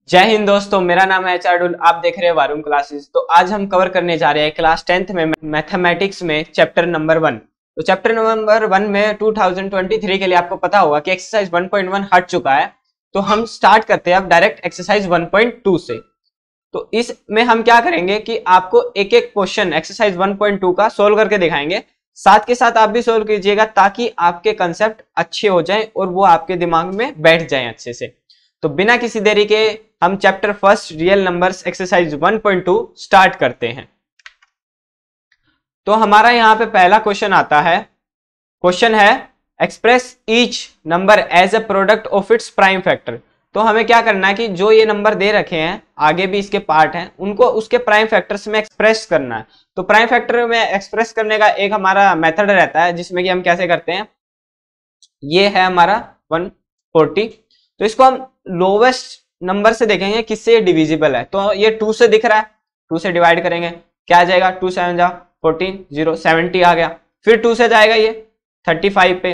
जय हिंद दोस्तों, मेरा नाम है चारुल। आप देख रहे हैं वारुण क्लासेस। तो आज हम कवर करने जा रहे हैं क्लास 10th में मैथमेटिक्स में चैप्टर नंबर 1। तो चैप्टर नंबर 1 में 2023 के लिए आपको पता होगा कि एक्सरसाइज 1.1 हट चुका है। तो हम स्टार्ट करते हैं अब डायरेक्ट एक्सरसाइज 1.2 से। तो इसमें हम क्या करेंगे कि आपको एक एक क्वेश्चन एक्सरसाइज 1.2 का सोल्व करके दिखाएंगे, साथ के साथ आप भी सोल्व कीजिएगा ताकि आपके कंसेप्ट अच्छे हो जाएं और वो आपके दिमाग में बैठ जाएं अच्छे से। तो बिना किसी देरी के हम chapter first real numbers exercise 1.2 start करते हैं। तो हमारा यहां पे पहला क्वेश्चन आता है। क्वेश्चन है express each number as a product of its prime factor. तो हमें क्या करना है कि जो ये नंबर दे रखे हैं, आगे भी इसके पार्ट हैं, उनको उसके प्राइम फैक्टर्स में एक्सप्रेस करना है। तो प्राइम फैक्टर में एक्सप्रेस करने का एक हमारा मेथड रहता है जिसमें कि हम कैसे करते हैं। ये है हमारा 140। तो इसको हम लोवेस्ट नंबर से देखेंगे किससे डिविजिबल है। तो ये 2 से दिख रहा है, 2 से डिवाइड करेंगे, क्या आ जाएगा 2 7 जा 14, 0 70 आ गया। फिर 2 से जाएगा ये 35 पे।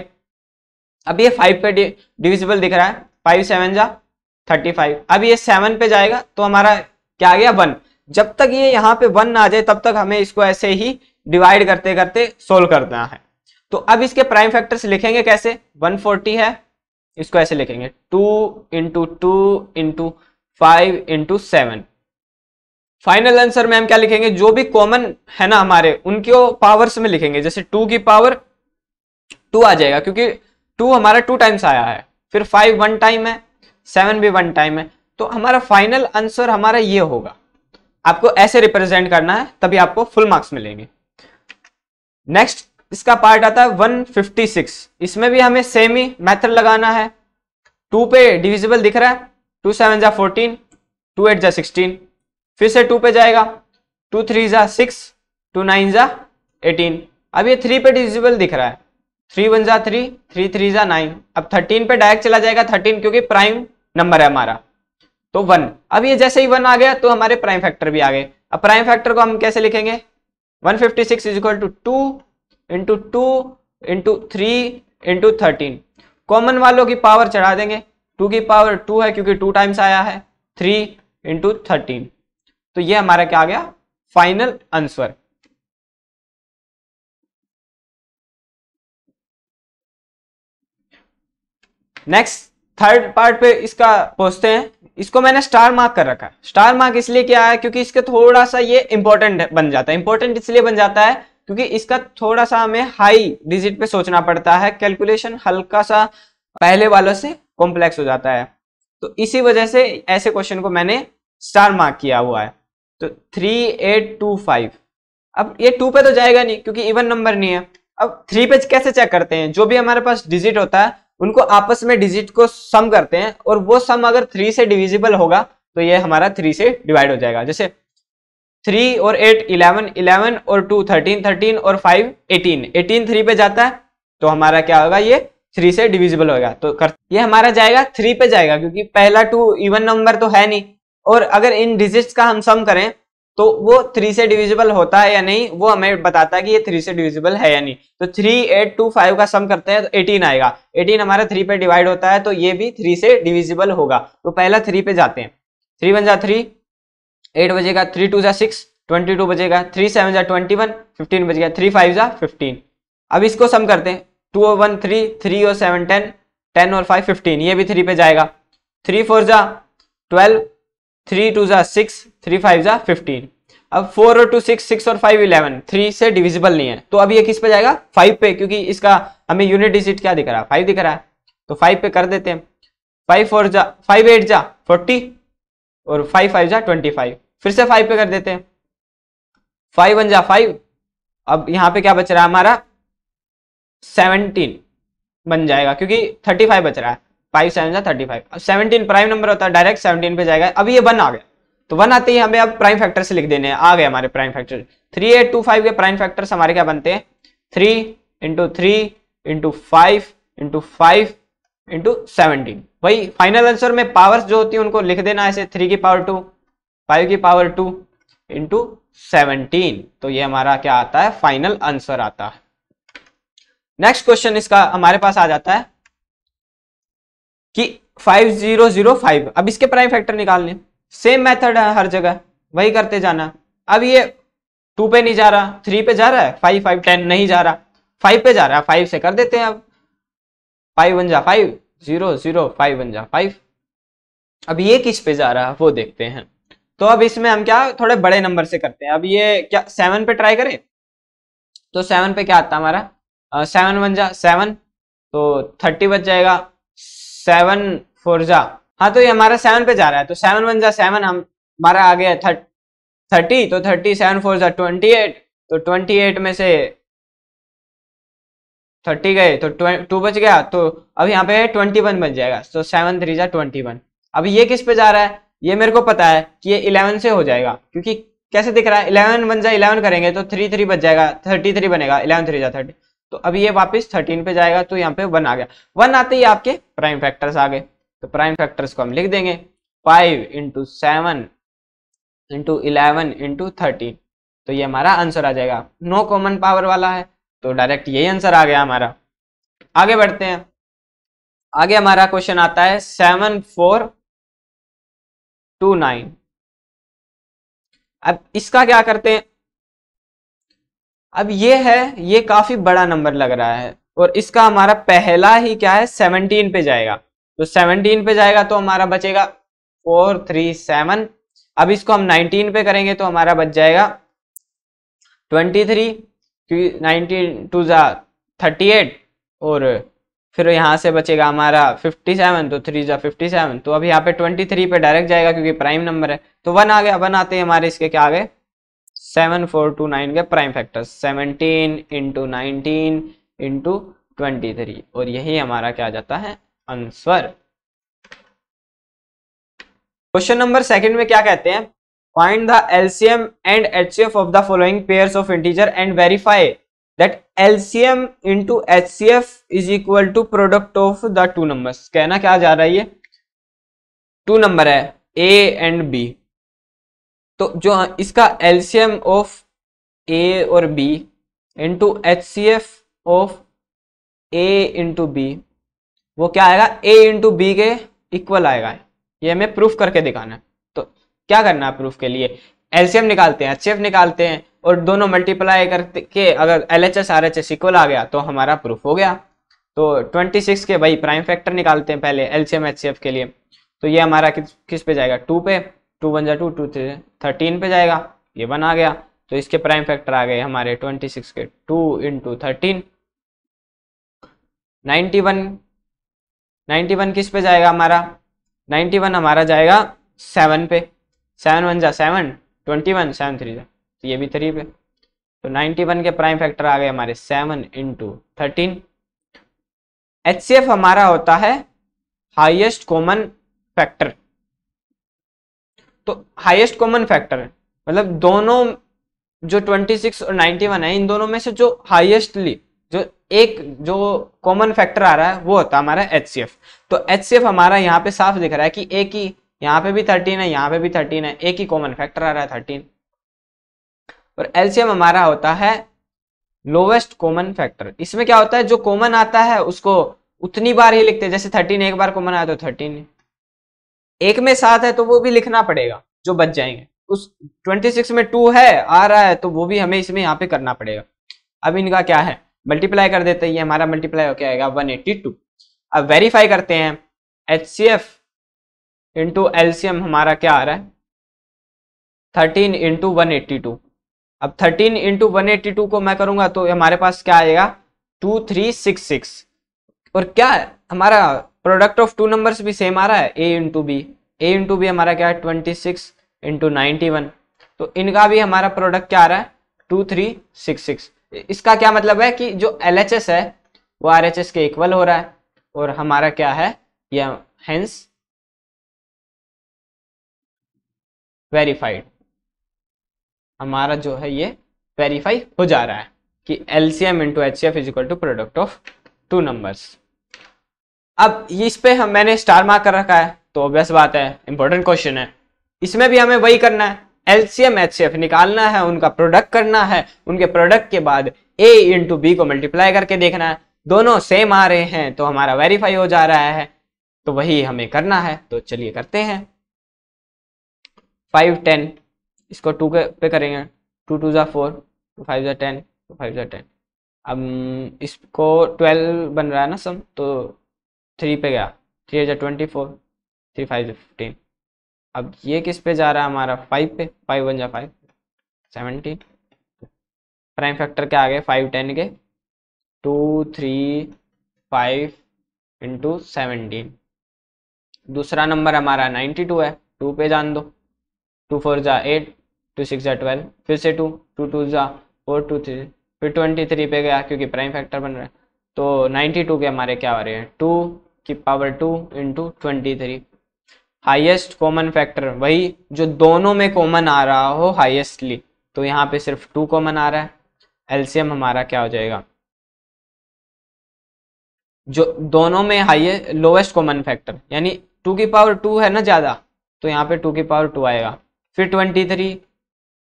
अब ये 5 पे डिविजिबल दिख रहा है, 5 7 जा 35। अब ये 7 पे जाएगा तो हमारा क्या आ गया 1। जब तक ये यहाँ पे 1 ना आ जाए तब तक हमें इसको ऐसे ही डिवाइड करते करते सोल्व करना है। तो अब इसके प्राइम फैक्टर्स लिखेंगे कैसे। 140 है, इसको ऐसे लिखेंगे 2 into 2 into 5 into 7। Final answer में हम क्या लिखेंगे, जो भी कॉमन है ना हमारे उनके पावर्स में लिखेंगे। जैसे 2 की पावर 2 आ जाएगा क्योंकि 2 हमारा 2 टाइम्स आया है, फिर 5 1 टाइम है, 7 भी 1 टाइम है। तो हमारा फाइनल आंसर हमारा ये होगा। आपको ऐसे रिप्रेजेंट करना है तभी आपको फुल मार्क्स मिलेंगे। नेक्स्ट इसका पार्ट आता है 156। इसमें भी हमें सेम ही मेथड लगाना है। 2 पे डिविजिबल दिख रहा है, 2 7 जा 14, 2 8 जा 16। फिर से 2 पे जाएगा, 2 3 जा 6, 2 9 जा 18। अब ये 3 पे डिविजिबल दिख रहा है, 3 1 जा 3, 3 3 जा 9। अब 13 पे डायरेक्ट चला जाएगा, 13 क्योंकि प्राइम नंबर है हमारा, तो 1। अब ये जैसे ही 1 आ गया तो हमारे प्राइम फैक्टर भी आ गए। अब प्राइम फैक्टर को हम कैसे लिखेंगे, 156 is equal to 2 into 2 into 3 into 13। Common वालों की पावर चढ़ा देंगे। 2 की पावर 2 है क्योंकि 2 टाइम्स आया है, 3 इंटू 13। तो ये हमारा क्या आ गया final answer. Next third part पे इसका पहुंचते हैं। इसको मैंने स्टार मार्क कर रखा है। स्टार मार्क इसलिए किया है क्योंकि इसके थोड़ा सा ये इंपॉर्टेंट बन जाता है। इंपॉर्टेंट इसलिए बन जाता है क्योंकि इसका थोड़ा सा हमें हाई डिजिट पे सोचना पड़ता है। कैलकुलेशन हल्का सा पहले वालों से कॉम्प्लेक्स हो जाता है, तो इसी वजह से ऐसे क्वेश्चन को मैंने स्टार मार्क किया हुआ है। तो 3825। अब ये 2 पे तो जाएगा नहीं क्योंकि इवन नंबर नहीं है। अब 3 पे कैसे चेक करते हैं, जो भी हमारे पास डिजिट होता है उनको आपस में डिजिट को सम करते हैं, और वो सम अगर 3 से डिविजिबल होगा तो ये हमारा 3 से डिवाइड हो जाएगा। जैसे 3 और 8 11, 11 और 2 13, 13 और 5 18, 18 3 पे जाता है तो हमारा क्या होगा, ये 3 से डिविजिबल होगा। तो ये हमारा जाएगा 3 पे जाएगा क्योंकि पहला 2 इवन नंबर तो है नहीं, और अगर इन डिजिट्स का हम सम करें तो वो 3 से डिविजिबल होता है या नहीं वो हमें बताता है कि ये 3 से डिविजिबल है या नहीं। तो 3 8 2 5 का सम करते हैं तो 18 आएगा। 18 हमारा 3 पे डिवाइड होता है तो ये भी 3 से डिविजिबल होगा। तो पहला 3 पे जाते हैं, 3 1 जा 3, 8 बजेगा, 3 2 जा 6, 22 बजेगा, 3 7 जा 21, 15 बजेगा, 3 5 जा 15। अब इसको सम करते हैं, 2 और 1 3, 3 और 7 10, 10 और 5 15, ये भी 3 पे जाएगा। 3 4 जा 12, 3 2 जा 6, 3 5 जा 15। अब 4 और 2 6, 6 और 5 11, 3 से डिविजिबल नहीं है। तो अब ये किस पे जाएगा, 5 पे, क्योंकि इसका हमें यूनिट डिजिट क्या दिख रहा है, 5 दिख रहा है। तो 5 पे कर देते हैं। 5 4 जा 5 8 जा 40 और 5 5 जा 25। फिर से 5 पे कर देते हैं, 5 1 जा 5। अब यहाँ पे क्या बच रहा है हमारा 17 बन जाएगा क्योंकि 35 बच रहा है। 5 7 जा 35। अब 17 प्राइम नंबर होता है, डायरेक्ट 17 पे जाएगा। अब ये 1 आ गया, तो 1 आते ही हमें अब प्राइम फैक्टर से लिख देने हैं। आ गए हमारे प्राइम फैक्टर। 3825 के प्राइम फैक्टर्स हमारे क्या बनते हैं, 3 इंटू 3 इंटू 5 इंटू 5 इंटू 17। वही फाइनल आंसर में पावर्स जो होती है उनको लिख देना ऐसे, 3 की पावर 2, 5 की पावर 2 इंटू 17। तो ये हमारा क्या आता है, फाइनल आंसर आता है। नेक्स्ट क्वेश्चन इसका हमारे पास आ जाता है कि 5005। अब इसके प्राइम फैक्टर निकालने, सेम मेथड है हर जगह, वही करते जाना। अब ये 2 पे नहीं जा रहा, 3 पे जा रहा है, 5 5 10 नहीं जा रहा, 5 पे जा रहा है, 5 से कर देते हैं। अब 5 बन जा 5, 0 0 5 बन जा 5। अब ये किस पे जा रहा है वो देखते हैं। तो अब इसमें हम क्या थोड़े बड़े नंबर से करते हैं। अब ये क्या 7 पे ट्राई करें, तो 7 पे क्या आता है हमारा, 7 बन जा 7, तो 30 बच जाएगा, 7 4 जा, हाँ तो ये हमारा 7 पे जा रहा है, तो 7 बन जा 7, हम हमारा आ गया 30, तो 30 7 4 जा 28, तो 28 में से 30 गए तो 2 बच गया, तो अब यहाँ पे 21 बच जाएगा, तो 7 3 जा 21। अब ये किस पे जा रहा है, ये मेरे को पता है कि ये 11 से हो जाएगा, क्योंकि कैसे दिख रहा है 11 बन जा 11 करेंगे तो 3 3 बच जाएगा, 33 बनेगा, 11 3 जा 30, तो अब ये वापस 13 पे जाएगा, तो यहाँ पे 1 आ गया। 1 आते ही आपके प्राइम फैक्टर्स आ गए, तो प्राइम फैक्टर्स को हम लिख देंगे 5 × 7 × 11 × 13, तो ये हमारा आंसर आ जाएगा। नो कॉमन पावर वाला है, तो डायरेक्ट यही आंसर आ गया हमारा। आगे बढ़ते हैं। आगे हमारा क्वेश्चन आता है 7 4 2 9। अब इसका क्या करते हैं, अब ये है, ये काफी बड़ा नंबर लग रहा है, और इसका हमारा पहला ही क्या है 17 पे जाएगा, तो 17 पे जाएगा तो हमारा बचेगा 4 3 7। अब इसको हम 19 पे करेंगे तो हमारा बच जाएगा 23, क्योंकि 19 2 जा 38, और फिर यहाँ से बचेगा हमारा 57, तो 3 जा 57, तो अब यहाँ पे 23 पे डायरेक्ट जाएगा क्योंकि प्राइम नंबर है, तो 1 आ गया। 1 आते हैं हमारे इसके क्या आ गए 7 4 2 9 के प्राइम फैक्टर्स, 17 × 19 × 23, और यही हमारा क्या आ जाता है आंसर। क्वेश्चन नंबर सेकंड में क्या कहते हैं, find the LCM and HCF of the following pairs of integer and verify that LCM into HCF is equal to product of the two numbers. कहना क्या जा रहा है, ये 2 नंबर है ए एंड बी, तो जो इसका एलसीएम ऑफ ए और B into HCF of A into B, वो क्या आएगा ए इंटू बी के इक्वल आएगा। ये हमें प्रूफ करके दिखाना है, तो क्या करना है प्रूफ के लिए, एलसीएम निकालते हैं, एचसीएफ निकालते हैं, और दोनों मल्टीप्लाई करके अगर एलएचएस आरएचएस इक्वल आ गया तो हमारा प्रूफ हो गया। तो 26 के भाई प्राइम फैक्टर निकालते हैं पहले एलसीएम एचसीएफ के लिए, तो ये हमारा किस पे जाएगा 2 पे, 2 1 जा 2 2 3 13 पे जाएगा, ये 1 आ गया, तो इसके प्राइम फैक्टर आ गए हमारे 26 के 2 × 13, 91 किस पे जाएगा हमारा, 91 हमारा जाएगा 7 पे, 7 1 जा 7 21 7 3 जा, तो ये भी 3 पे, तो 91 के प्राइम फैक्टर आ गए हमारे 7 × 13। एचसीएफ हमारा होता है हाईएस्ट कॉमन फैक्टर, तो हाईएस्ट कॉमन फैक्टर मतलब दोनों जो 26 और 91 है, इन दोनों में से जो हाईएस्टली जो कॉमन फैक्टर आ रहा है वो होता है हमारा एचसीएफ। तो एचसीएफ हमारा यहाँ पे साफ दिख रहा है कि एक ही, यहाँ पे भी 13 है, यहाँ पे भी 13 है, एक ही कॉमन फैक्टर आ रहा है 13। और एलसीएम हमारा होता है लोवेस्ट कॉमन फैक्टर। इसमें क्या होता है, जो कॉमन आता है उसको उतनी बार ही लिखते हैं, जैसे 13 एक बार कॉमन आया तो 13, एक में 7 है तो वो भी लिखना पड़ेगा जो बच जाएंगे। उस 26 में 2 है आ रहा है तो वो भी हमें इसमें यहाँ पे करना पड़ेगा। अब इनका क्या है, मल्टीप्लाई कर देते हैं, ये हमारा मल्टीप्लाई हो क्या आएगा 182। अब वेरीफाई करते हैं, एचसीएफ इंटू एलसीएम हमारा क्या आ रहा है 13 × 182। अब 13 × 182 को मैं करूंगा तो हमारे पास क्या आएगा 2366, और क्या है हमारा प्रोडक्ट ऑफ टू नंबर्स भी सेम आ रहा है ए इंटू बी। ए इंटू बी हमारा क्या है 26 × 91, तो इनका भी हमारा प्रोडक्ट क्या आ रहा है 2366। इसका क्या मतलब है कि जो एलएचएस है वो आरएचएस के इक्वल हो रहा है, और हमारा क्या है यह हेंस वेरीफाइड, हमारा जो है ये वेरीफाई हो जा रहा है कि LCM into HCF is equal to product of two numbers. अब इस पे मैंने स्टार मार्क कर रखा है, तो ऑब्वियस बात है इंपॉर्टेंट क्वेश्चन है, इसमें भी हमें वही करना है, एलसीएम एचसीएफ निकालना है, उनका प्रोडक्ट करना है, उनके प्रोडक्ट के बाद ए इंटू बी को मल्टीप्लाई करके देखना है, दोनों सेम आ रहे हैं तो हमारा वेरीफाई हो जा रहा है। तो वही हमें करना है, तो चलिए करते हैं। 5 10, इसको 2 पे करेंगे, 2 2 जा 4, 2 5 जा 10, 2 5 जा 10। अब इसको 12 बन रहा है ना सम, तो 3 पे गया, 3 जा 24, 3 5 जा 15। अब ये किस पे जा रहा है हमारा, 5 पे, 5 1 जा 5, 17। प्राइम फैक्टर के आगे 5 10 के 2 3 5 इंटू 17। दूसरा नंबर हमारा 92 है, 2 पे जान दो, 2 4 जा 8, 2 6 जा 12, फिर से 2 2 2 जा 4 2 3, फिर 23 पे गया क्योंकि प्राइम फैक्टर बन रहा है। तो 92 के हमारे क्या हो रहे हैं, 2 की power 2 into 23। Highest common factor वही जो दोनों में कॉमन आ रहा हो हाईएस्टली, तो यहाँ पे सिर्फ 2 कॉमन आ रहा है। एलसीएम हमारा क्या हो जाएगा, जो दोनों में हाईएस्ट लोएस्ट कॉमन फैक्टर, यानी 2 की पावर 2 है ना ज़्यादा, तो यहाँ पे 2 की पावर 2 आएगा। फिर 23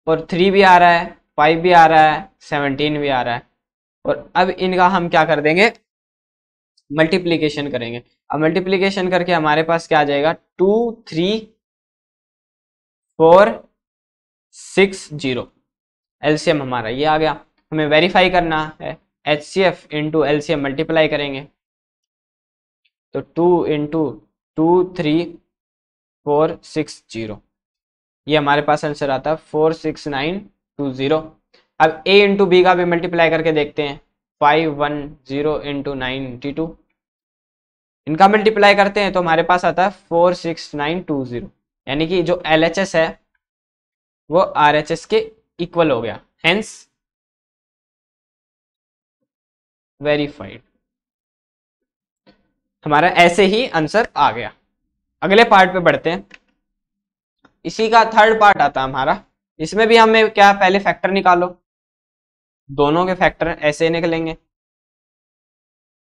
और 3 भी आ रहा है, 5 भी आ रहा है, 17 भी आ रहा है। और अब इनका हम क्या कर देंगे, मल्टीप्लीकेशन करेंगे। अब मल्टीप्लीकेशन करके हमारे पास क्या आ जाएगा, 2 3 4 6 0। एलसीएम हमारा ये आ गया। हमें वेरीफाई करना है, एचसीएफ इंटू एलसीएम मल्टीप्लाई करेंगे, तो 2 इंटू 2 3 4 6 0, ये हमारे पास आंसर आता है 46920। अब a इंटू बी का भी मल्टीप्लाई करके देखते हैं, 510 इंटू 92, इनका मल्टीप्लाई करते हैं तो हमारे पास आता है 46920, यानी कि जो LHS है वो RHS के इक्वल हो गया, हेंस वेरीफाइड। हमारा ऐसे ही आंसर आ गया। अगले पार्ट पे बढ़ते हैं। इसी का थर्ड पार्ट आता है हमारा। इसमें भी हमें क्या, पहले फैक्टर निकालो, दोनों के फैक्टर ऐसे निकलेंगे।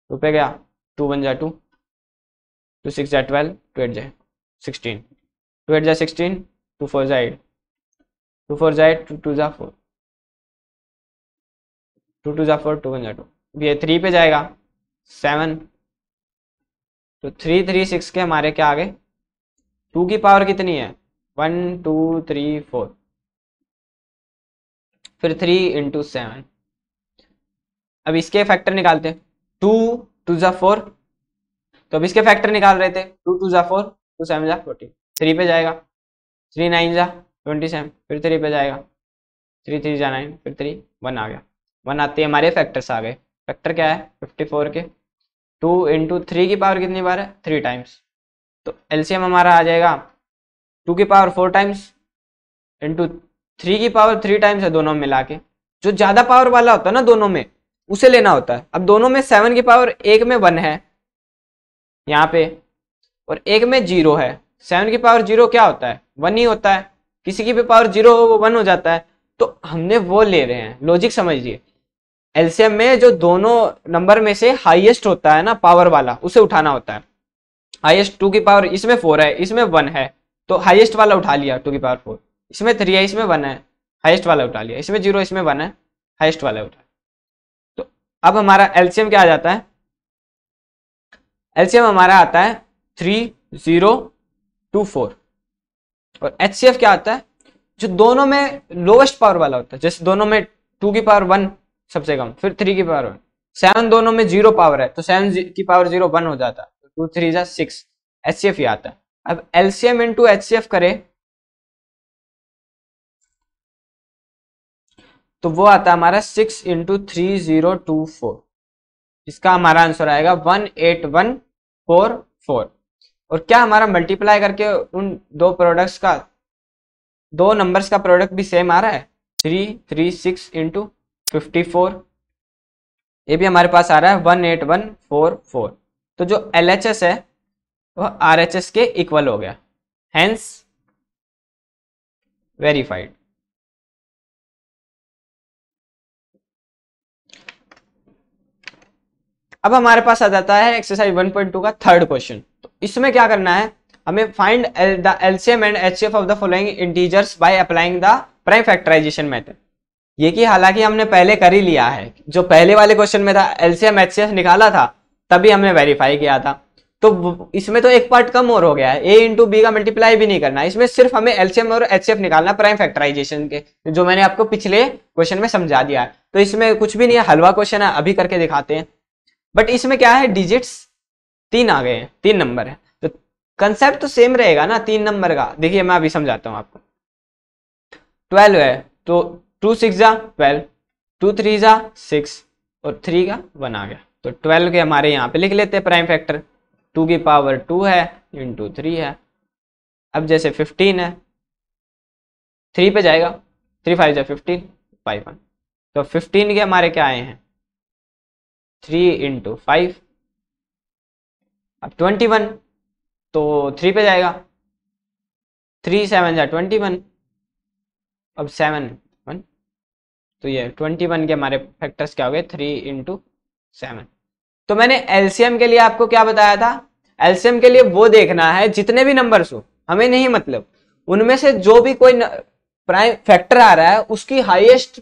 2 पे गया, 2 1 जा 2, 2 6 जा 12, 2 8 जा 16, 2 8 जा 16, 2 4 जा 8, 2 4 जा 8, 2 2 जा 4, 2 2 जा 4, 2 1 जा 2। ये 3 पे जाएगा 7, तो 3 3 6 के हमारे क्या आ गए, 2 की पावर कितनी है, 1 2 3 4, फिर 3 इंटू 7। अब इसके फैक्टर निकालते हैं, 2 2 जा 4, तो अब इसके फैक्टर निकाल रहे थे, 2 2 जा 4, 2 7 जा 14, 3 पे जाएगा, 3 9 जा 27, फिर 3 पे जाएगा, 3 3 जा 9, फिर 3 1 आ गया। 1 आते हैं हमारे फैक्टर्स आ गए। फैक्टर क्या है, 54 के 2 इंटू 3 की पावर कितनी बार है, 3 टाइम्स, तो एलसीएम हमारा आ जाएगा 2 की पावर 4 टाइम्स इंटू 3 की पावर 3 टाइम्स है, दोनों में मिला के। जो ज्यादा पावर वाला होता है ना दोनों में, उसे लेना होता है। अब दोनों में 7 की पावर, एक में 1 है यहाँ पे और एक में 0 है। 7 की पावर 0 क्या होता है, 1 ही होता है। किसी की भी पावर 0 हो वो 1 हो जाता है, तो हमने वो ले रहे हैं। लॉजिक समझिए, एलसीएम में जो दोनों नंबर में से हाईएस्ट होता है ना पावर वाला, उसे उठाना होता है। हाईएस्ट 2 की पावर, इसमें 4 है, इसमें 1 है, तो हाईएस्ट वाला उठा लिया 2 की पावर 4। इसमें 3 है, इसमें 1 है, हाईएस्ट वाला उठा लिया। इसमें 0, इसमें 1 है, हाईएस्ट वाला उठा। तो अब हमारा एलसीएम क्या आ जाता है, एलसीएम हमारा आता है 3024। और एचसीएफ क्या आता है, जो दोनों में लोवेस्ट पावर वाला होता है। जैसे दोनों में 2 की पावर 1 सबसे कम, फिर 3 की पावर 1, 7 दोनों में 0 पावर है, तो 7 की पावर 0 1 हो जाता है, 2 3 जा 6, एचसीएफ ही आता है। अब एलसीएम इंटू एचसीएफ करे तो वो आता है हमारा 6 इंटू 3024। इसका हमारा आंसर आएगा 18144। और क्या हमारा मल्टीप्लाई करके उन दो प्रोडक्ट्स का, दो नंबर्स का प्रोडक्ट भी सेम आ रहा है, 336 इंटू 54, ये भी हमारे पास आ रहा है 18144। तो जो LHS है वह RHS के इक्वल हो गया, हेंस वेरीफाइड। अब हमारे पास आ जाता है एक्सरसाइज 1.2 का थर्ड क्वेश्चन। तो इसमें क्या करना है, हमें find the LCM and HCF of the following integers by applying the prime factorisation method. ये कि हालांकि हमने पहले कर ही लिया है, जो पहले वाले क्वेश्चन में था एलसीएम एचसीएफ निकाला था, तभी हमने वेरीफाई किया था। तो इसमें तो एक पार्ट कम और हो गया है, a इंटू बी का मल्टीप्लाई भी नहीं करना, इसमें सिर्फ हमें एलसीएम और एचसीएफ निकालना प्राइम फैक्टराइजेशन के, जो मैंने आपको पिछले क्वेश्चन में समझा दिया है। तो इसमें कुछ भी नहीं है, हलवा क्वेश्चन है, अभी करके दिखाते हैं। बट इसमें क्या है, डिजिट्स 3 आ गए हैं, 3 नंबर है, तो कंसेप्ट तो सेम रहेगा ना 3 नंबर का। देखिए मैं अभी समझाता हूँ आपको। 12 है तो 2 6 जा 12, 2 3 जा 6 और 3 का 1 आ गया। तो 12 के हमारे यहाँ पे लिख लेते हैं प्राइम फैक्टर, 2 की पावर 2 है इंटू 3 है। अब जैसे 15 है, 3 पे जाएगा, 3 5 जा 15, 5 1। तो 15 के हमारे क्या आए हैं, 3 इंटू 5। अब 21 तो 3 पे जाएगा, 3 7 जा 21। अब 7 1, तो ये 21 के हमारे फैक्टर्स क्या हो गए, 3 इंटू 7। तो मैंने एलसीएम के लिए आपको क्या बताया था, एलसीएम के लिए वो देखना है जितने भी नंबर्स हो, हमें नहीं मतलब, उनमें से जो भी कोई प्राइम फैक्टर आ रहा है उसकी हाईएस्ट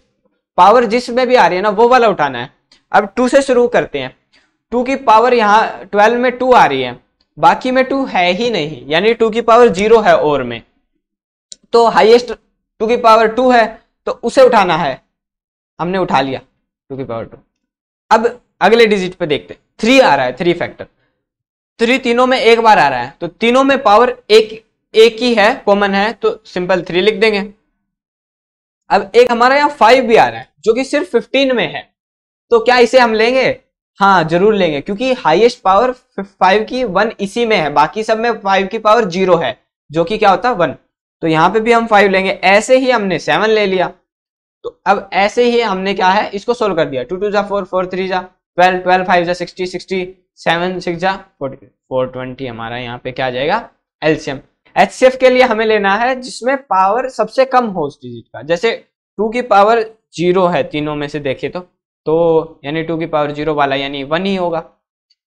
पावर जिसमें भी आ रही है ना, वो वाला उठाना है। अब 2 से शुरू करते हैं। 2 की पावर यहाँ 12 में 2 आ रही है, बाकी में 2 है ही नहीं, यानी 2 की पावर 0 है और में, तो हाईएस्ट 2 की पावर 2 है, तो उसे उठाना है, हमने उठा लिया 2 की पावर 2। अब अगले डिजिट पे देखते हैं, 3 आ रहा है, 3 फैक्टर, 3 तीनों में एक बार आ रहा है, तो तीनों में पावर एक ही है, कॉमन है, तो सिंपल 3 लिख देंगे। अब एक हमारा यहाँ 5 भी आ रहा है जो कि सिर्फ 15 में है, तो क्या इसे हम लेंगे, हाँ जरूर लेंगे, क्योंकि हाईएस्ट पावर 5 की 1 इसी में है, बाकी सब में 5 की पावर 0 है, जो कि क्या होता है 1, तो यहाँ पे भी हम 5 लेंगे। ऐसे ही हमने 7 ले लिया, तो अब ऐसे ही हमने क्या है, इसको सोल्व कर दिया। 2 2 जा 4, 4 3 जा 12, 12 5 जा 60, 60 7 6 जा 40, 420 हमारा यहाँ पे क्या आ जाएगा, एलसीएम। एचसीएफ के लिए हमें लेना है जिसमें पावर सबसे कम हो उस डिजिट का, जैसे 2 की पावर 0 है तीनों में से देखे तो यानी 2 की पावर 0 वाला यानी 1 ही होगा।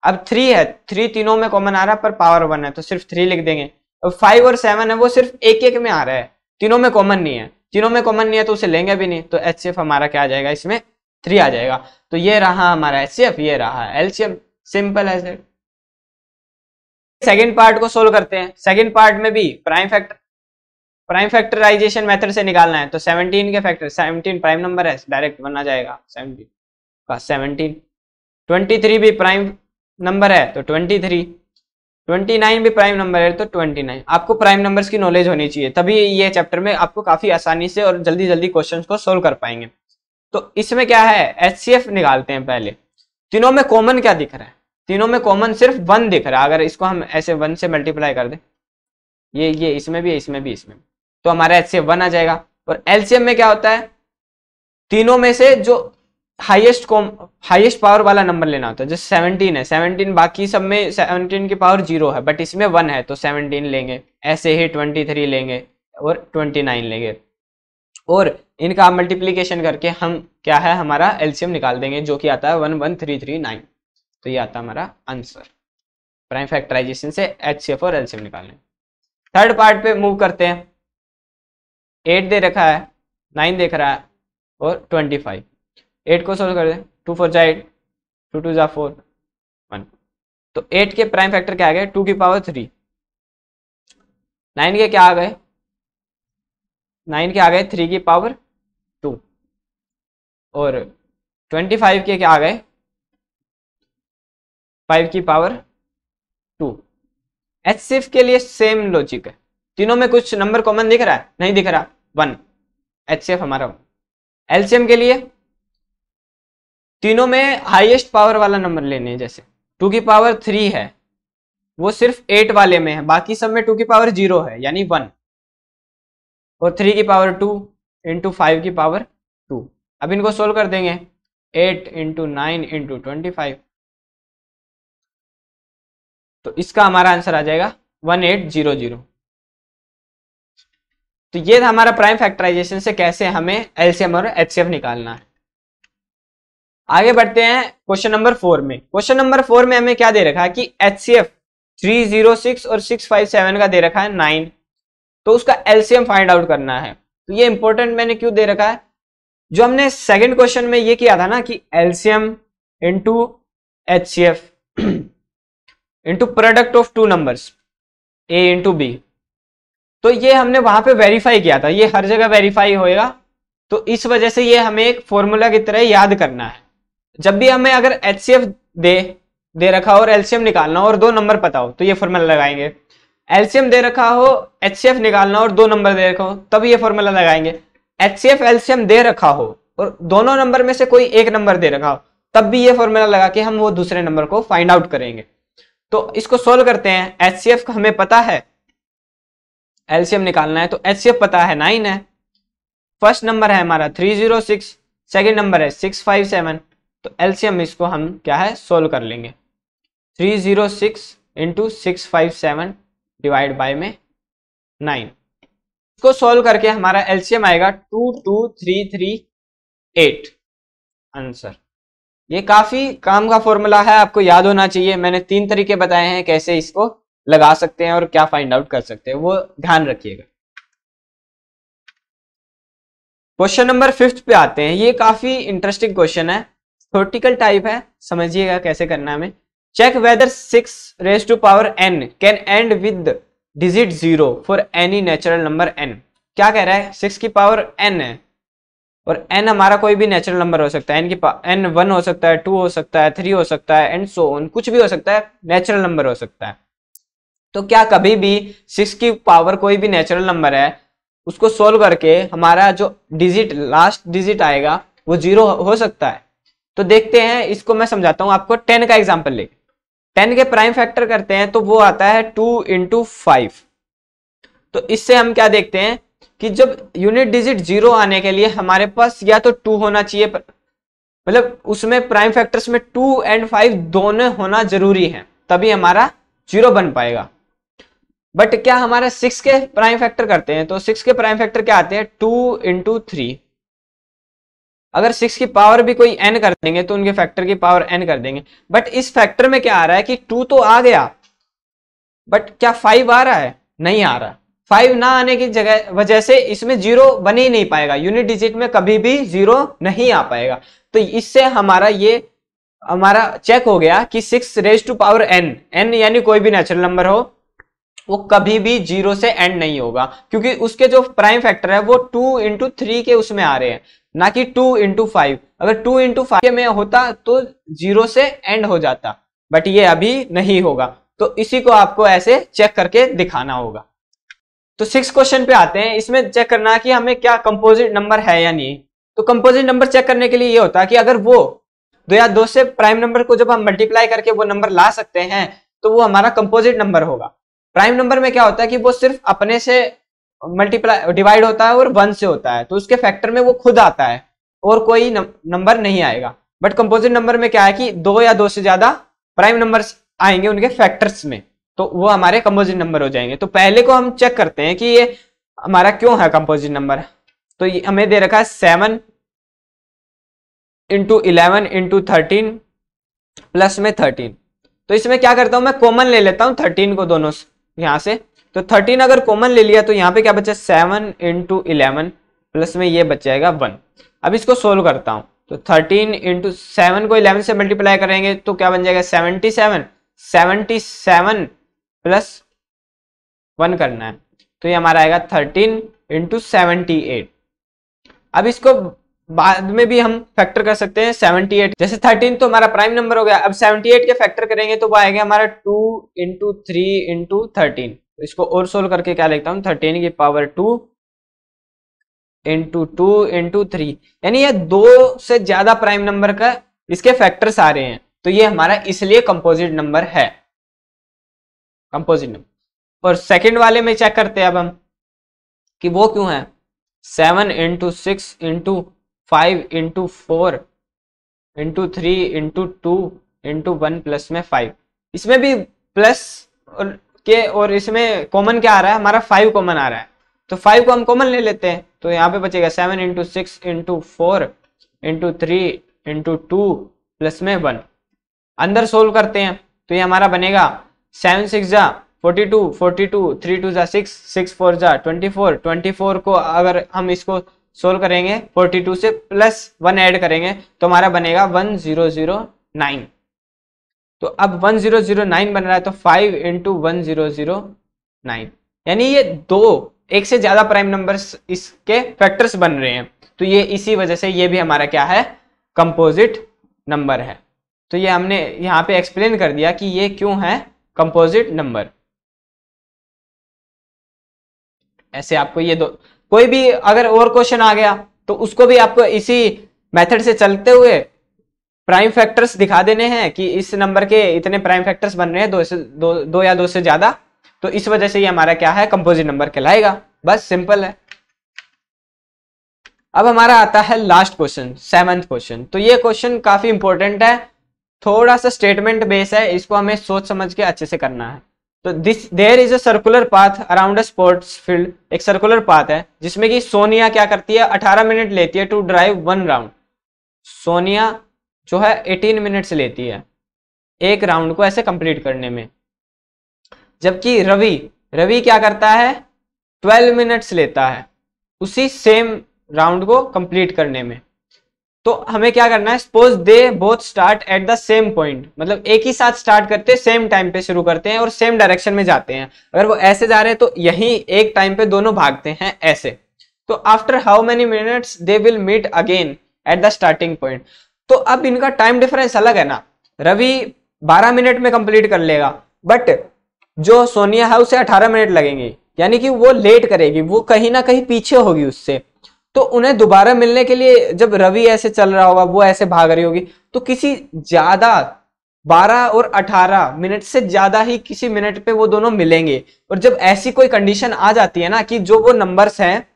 अब 3 है, 3 तीनों में कॉमन आ रहा है पर पावर 1 है, तो सिर्फ 3 लिख देंगे। अब 5 और 7 है, वो सिर्फ एक एक में आ रहा है, तीनों में कॉमन नहीं है, तीनों में कॉमन नहीं है तो उसे लेंगे भी नहीं, तो एचसीएफ हमारा क्या आ जाएगा, इसमें 3 आ जाएगा। तो ये रहा हमारा एचसीएफ, ये रहा एलसीएम, सिंपल है। सेकंड पार्ट को सोल्व करते हैं। सेकंड पार्ट में भी प्राइम फैक्टराइजेशन मेथड से निकालना है, तो 17 के फैक्टर, 17 प्राइम नंबर है, डायरेक्ट 1 आ जाएगा 17 का 17। 23 भी प्राइम नंबर है तो 23, 29 भी प्राइम नंबर है तो 29। आपको प्राइम नंबर्स की नॉलेज होनी चाहिए, तभी ये चैप्टर में आपको काफी आसानी से और जल्दी जल्दी क्वेश्चंस को सोल्व कर पाएंगे। तो इसमें क्या है, एचसीएफ निकालते हैं पहले। तीनों में कॉमन क्या दिख रहा है, तीनों में कॉमन सिर्फ 1 दिख रहा है। अगर इसको हम ऐसे 1 से मल्टीप्लाई कर दें, ये इसमें भी है, इसमें भी, इसमें, तो हमारा एचसीएफ 1 आ जाएगा। और एलसीएम में क्या होता है, तीनों में से जो हाईएस्ट पावर वाला नंबर लेना होता है। जैसे 17 है, 17 बाकी सब में 17 की पावर 0 है, बट इसमें 1 है तो 17 लेंगे। ऐसे ही 23 लेंगे और 29 लेंगे, और इनका मल्टीप्लीकेशन करके हम क्या है, हमारा एलसीएम निकाल देंगे, जो कि आता है 11339। तो ये आता है हमारा आंसर प्राइम फैक्टराइजेशन से एचसीएफ और एलसीएम निकालने। थर्ड पार्ट पे मूव करते हैं। 8 दे रखा है, 9 देख रहा है और 25। 8 को सोल्व कर दें, 2 4 जा 8, 2 2 जा 4 1। तो 8 के प्राइम फैक्टर क्या आ गए, 2 की पावर 3। 9 के क्या आ गए, 9 के आ गए 3 की पावर 2। और 25 के क्या आ गए, 5 की पावर 2। एचसीएफ के लिए सेम लॉजिक है, तीनों में कुछ नंबर कॉमन दिख रहा है, नहीं दिख रहा, 1, एचसीएफ हमारा 1। एलसीएम के लिए तीनों में हाईएस्ट पावर वाला नंबर लेने हैं, जैसे 2 की पावर 3 है, वो सिर्फ 8 वाले में है, बाकी सब में 2 की पावर 0 है यानी 1, और 3 की पावर 2 इंटू 5 की पावर 2। अब इनको सोल्व कर देंगे, 8 इंटू 9 इंटू 25, तो इसका हमारा आंसर आ जाएगा 1800। तो ये था हमारा प्राइम फैक्टराइजेशन से कैसे हमें एलसीएम और एचसीएफ निकालना है। आगे बढ़ते हैं क्वेश्चन नंबर 4 में। क्वेश्चन नंबर 4 में हमें क्या दे रखा है कि एचसीएफ 306 और 657 का दे रखा है 9, तो उसका एलसीएम फाइंड आउट करना है। तो ये इंपॉर्टेंट मैंने क्यों दे रखा है, जो हमने सेकंड क्वेश्चन में ये किया था ना कि LCM into HCF into product of two numbers A into B. तो ये हमने वहां पे वेरीफाई किया था, ये हर जगह वेरीफाई होएगा, तो इस वजह से ये हमें एक फॉर्मूला की तरह याद करना है। जब भी हमें अगर एचसीएफ दे रखा हो और एलसीएम निकालना हो और दो नंबर पता हो तो ये फॉर्मूला लगाएंगे। एलसीएम दे रखा हो, एचसीएफ निकालना हो और दो नंबर दे रखा हो तब ये फॉर्मूला लगाएंगे। एचसीएफ एलसीएम दे रखा हो और दोनों नंबर में से कोई एक नंबर दे रखा हो तब भी ये फॉर्मूला लगा के हम वो दूसरे नंबर को फाइंड आउट करेंगे। तो इसको सोल्व करते हैं। एचसीएफ का हमें पता है, एलसीएम निकालना है तो एचसीएफ पता है 9 है। फर्स्ट नंबर है हमारा 306, सेकंड नंबर है 657, तो एलसीएम इसको हम क्या है सोल्व कर लेंगे। 306 इंटू 657 डिवाइड बाय में 9, इसको सोल्व करके हमारा एलसीएम आएगा 22338 आंसर। ये काफी काम का फॉर्मूला है, आपको याद होना चाहिए। मैंने 3 तरीके बताए हैं कैसे इसको लगा सकते हैं और क्या फाइंड आउट कर सकते हैं, वो ध्यान रखिएगा। क्वेश्चन नंबर 5 पे आते हैं। ये काफी इंटरेस्टिंग क्वेश्चन है, थ्योरेटिकल टाइप है, समझिएगा कैसे करना है हमें। Check whether 6 raise to power n can end with digit 0 for any natural number n। क्या कह रहा है, 6 की पावर n है और n हमारा कोई भी नेचुरल नंबर हो सकता है। n की n 1 हो सकता है, 2 हो सकता है, 3 हो सकता है एंड सो ऑन, कुछ भी हो सकता है, नेचुरल नंबर हो सकता है। तो क्या कभी भी 6 की पावर कोई भी नेचुरल नंबर है उसको सोल्व करके हमारा जो डिजिट लास्ट डिजिट आएगा वो 0 हो सकता है? तो देखते हैं, इसको मैं समझाता हूं आपको 10 का एग्जांपल लेके। 10 के प्राइम फैक्टर करते हैं तो वो आता है 2 इंटू 5। तो इससे हम क्या देखते हैं कि जब यूनिट डिजिट 0 आने के लिए हमारे पास या तो 2 होना चाहिए, मतलब उसमें प्राइम फैक्टर्स में 2 एंड 5 दोनों होना जरूरी है, तभी हमारा 0 बन पाएगा। बट क्या हमारा 6 के प्राइम फैक्टर करते हैं तो 6 के प्राइम फैक्टर क्या आते हैं 2 इंटू 3। अगर 6 की पावर भी कोई n कर देंगे तो उनके फैक्टर की पावर n कर देंगे। बट इस फैक्टर में क्या आ रहा है कि 2 तो आ गया, बट क्या 5 आ रहा है? नहीं आ रहा। 5 ना आने की जगह वजह से इसमें 0 बन ही नहीं पाएगा, यूनिट डिजिट में कभी भी 0 नहीं आ पाएगा। तो इससे हमारा चेक हो गया कि 6 रेज टू पावर n यानी कोई भी नेचुरल नंबर हो वो कभी भी 0 से एंड नहीं होगा, क्योंकि उसके जो प्राइम फैक्टर है वो 2 इंटू 3 के उसमें आ रहे हैं, ना कि 2 इंटू 5। अगर 2 इंटू 5 में होता तो 0 से एंड हो जाता, बट ये अभी नहीं होगा। तो इसी को आपको ऐसे चेक करके दिखाना होगा। तो 6 क्वेश्चन पे आते हैं। इसमें चेक करना है कि हमें क्या कंपोजिट नंबर है या नहीं। तो कंपोजिट नंबर चेक करने के लिए ये होता है कि अगर वो 2 या 2 से प्राइम नंबर को जब हम मल्टीप्लाई करके वो नंबर ला सकते हैं तो वो हमारा कंपोजिट नंबर होगा। प्राइम नंबर में क्या होता है कि वो सिर्फ अपने से मल्टीप्लाई डिवाइड होता है और 1 से होता है, तो उसके फैक्टर में वो खुद आता है और कोई नंबर नहीं आएगा। बट कंपोजिट नंबर में क्या है कि 2 या 2 से ज्यादा प्राइम नंबर्स आएंगे उनके फैक्टर्स में, तो वो हमारे कंपोजिट नंबर हो जाएंगे। तो पहले को हम चेक करते हैं कि ये हमारा क्यों है कंपोजिट नंबर। तो ये हमें दे रखा है 7 इंटू 11 इंटू 13 प्लस में 13। तो इसमें क्या करता हूं मैं कॉमन ले लेता हूं 13 को दोनों यहां से। तो 13 अगर कॉमन ले लिया तो यहाँ पे क्या बचा 7 इंटू 11 प्लस में ये बच जाएगा 1। अब इसको सोल्व करता हूं तो 13 इंटू 7 को 11 से मल्टीप्लाई करेंगे तो क्या बन जाएगा 77। 77 प्लस 1 करना है तो ये हमारा आएगा 13 इंटू 78। अब इसको बाद में भी हम फैक्टर कर सकते हैं 78। जैसे 13 तो हमारा प्राइम नंबर हो गया, अब 78 के फैक्टर करेंगे तो वो आएगा हमारा 2 इंटू 3 इंटू 13। तो इसको और सोल्व करके क्या लिखता हूँ 13 की पावर 2 इंटू 2 इंटू 3, यानी ये 2 से ज्यादा प्राइम नंबर का इसके फैक्टर्स आ रहे हैं, तो ये हमारा इसलिए कंपोजिट नंबर है, कंपोजिट नंबर। और सेकंड वाले में चेक करते हैं अब हम कि वो क्यों है 7 into 6 into 5 into 4 into 3 into 2 into 1 plus में 5। इसमें भी प्लस और इसमें कॉमन क्या आ रहा है हमारा 5 कॉमन आ रहा है, तो 5 को हम कॉमन ले लेते हैं। तो यहाँ पे बचेगा 7 into 6 into 4 into 3 into 2 plus में 1। अंदर सोल्व करते हैं तो ये हमारा बनेगा 7 6 जा 42 42 3 2 जा 6 6 4 जा 24 24 को अगर हम इसको सोल्व करेंगे 42 से प्लस 1 ऐड करेंगे तो हमारा बनेगा 1009। तो अब 1009 बन रहा है, तो 5 इंटू 1009, यानी ये एक से ज्यादा प्राइम नंबर्स इसके फैक्टर्स बन रहे हैं। तो ये इसी वजह से ये भी हमारा क्या है, कंपोजिट नंबर है। तो ये हमने यहाँ पे एक्सप्लेन कर दिया कि ये क्यों है कंपोजिट नंबर। ऐसे आपको ये कोई भी अगर और क्वेश्चन आ गया तो उसको भी आपको इसी मेथड से चलते हुए प्राइम फैक्टर्स दिखा देने हैं कि इस नंबर के इतने प्राइम फैक्टर्स बन रहे हैं, दो या दो से ज्यादा, तो इस वजह से ये हमारा क्या है, कंपोजिट नंबर कहलाएगा। बस सिंपल है। अब हमारा आता है लास्ट क्वेश्चन, 7th क्वेश्चन। तो ये क्वेश्चन काफी इंपॉर्टेंट है, थोड़ा सा स्टेटमेंट बेस है, इसको हमें सोच समझ के अच्छे से करना है। तो there is a circular path around a sports field, एक सर्कुलर पाथ है जिसमें कि सोनिया क्या करती है, 18 मिनट लेती है टू ड्राइव 1 राउंड। सोनिया जो है 18 मिनट्स लेती है एक राउंड को ऐसे कंप्लीट करने में, जबकि रवि क्या करता है, 12 मिनट्स लेता है उसी सेम राउंड को कंप्लीट करने में। तो हमें क्या करना है, suppose they both start at the same point, मतलब एक ही साथ स्टार्ट करते हैं, सेम टाइम पे शुरू करते हैं और सेम डायरेक्शन में जाते हैं। अगर वो ऐसे जा रहे हैं तो यही एक टाइम पे दोनों भागते हैं ऐसे। तो after how many minutes they will meet again at the starting point. तो अब इनका टाइम डिफरेंस अलग है ना, रवि 12 मिनट में कंप्लीट कर लेगा, बट जो सोनिया है उसे 18 मिनट लगेंगे, यानी कि वो लेट करेगी, वो कहीं ना कहीं पीछे होगी उससे। तो उन्हें दोबारा मिलने के लिए जब रवि ऐसे चल रहा होगा, वो ऐसे भाग रही होगी, तो किसी ज्यादा 12 और 18 मिनट से ज्यादा ही किसी मिनट पे वो दोनों मिलेंगे। और जब ऐसी कोई कंडीशन आ जाती है ना कि जो वो नंबर्स हैं,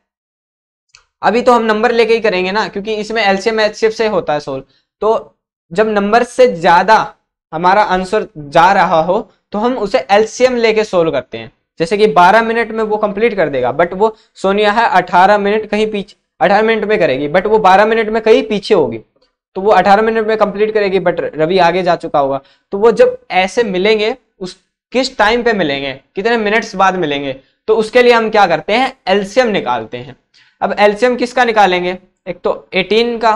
अभी तो हम नंबर लेके ही करेंगे ना क्योंकि इसमें एलसीएम एचसीएफ से होता है सोल्व। तो जब नंबर से ज्यादा हमारा आंसर जा रहा हो तो हम उसे एलसीएम लेके सोल्व करते हैं। जैसे कि 12 मिनट में वो कंप्लीट कर देगा, बट वो सोनिया है 18 मिनट कहीं पीछे, 18 मिनट में करेगी बट वो 12 मिनट में कहीं पीछे होगी। तो वो 18 मिनट में कंप्लीट करेगी बट रवि आगे जा चुका होगा। तो वो जब ऐसे मिलेंगे, उस किस टाइम पे मिलेंगे, कितने मिनट्स बाद मिलेंगे, तो उसके लिए हम क्या करते हैं, एलसीएम निकालते हैं। अब एलसीएम किसका निकालेंगे, एक तो 18 का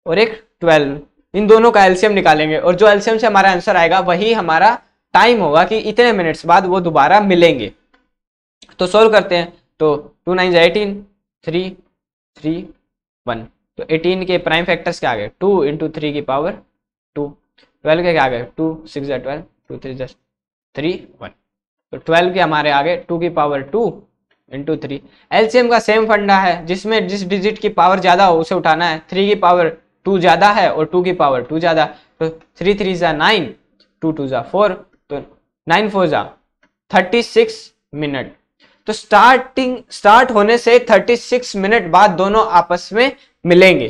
और एक 12, इन दोनों का एलसीएम निकालेंगे और जो एलसीएम से हमारा आंसर आएगा वही हमारा टाइम होगा कि इतने मिनट्स बाद वो दोबारा मिलेंगे। तो सोल्व करते हैं। तो 2 9 18, 3 3 1। तो 18 के प्राइम फैक्टर्स क्या आ गए, 2 इंटू 3 की पावर 2, 12 के क्या आ गए, 2 6 12, 2 3 3 1। तो 12 के हमारे आ गए 2 की पावर 2 इंटू 3। एलसीएम का सेम फंडा है, जिसमें जिस डिजिट की पावर ज्यादा हो उसे उठाना है। 3 की पावर 2 ज्यादा है और 2 की पावर 2 ज्यादा, तो 3 3 जा 9, 2 2 जा 4, तो 9 4 जा 36 मिनट। तो स्टार्ट होने से 36 मिनट बाद दोनों आपस में मिलेंगे।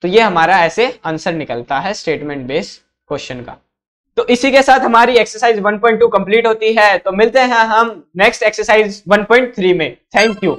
तो ये हमारा ऐसे आंसर निकलता है स्टेटमेंट बेस्ड क्वेश्चन का। तो इसी के साथ हमारी एक्सरसाइज 1.2 कंप्लीट होती है। तो मिलते हैं हम नेक्स्ट एक्सरसाइज 1.3 में। Thank you.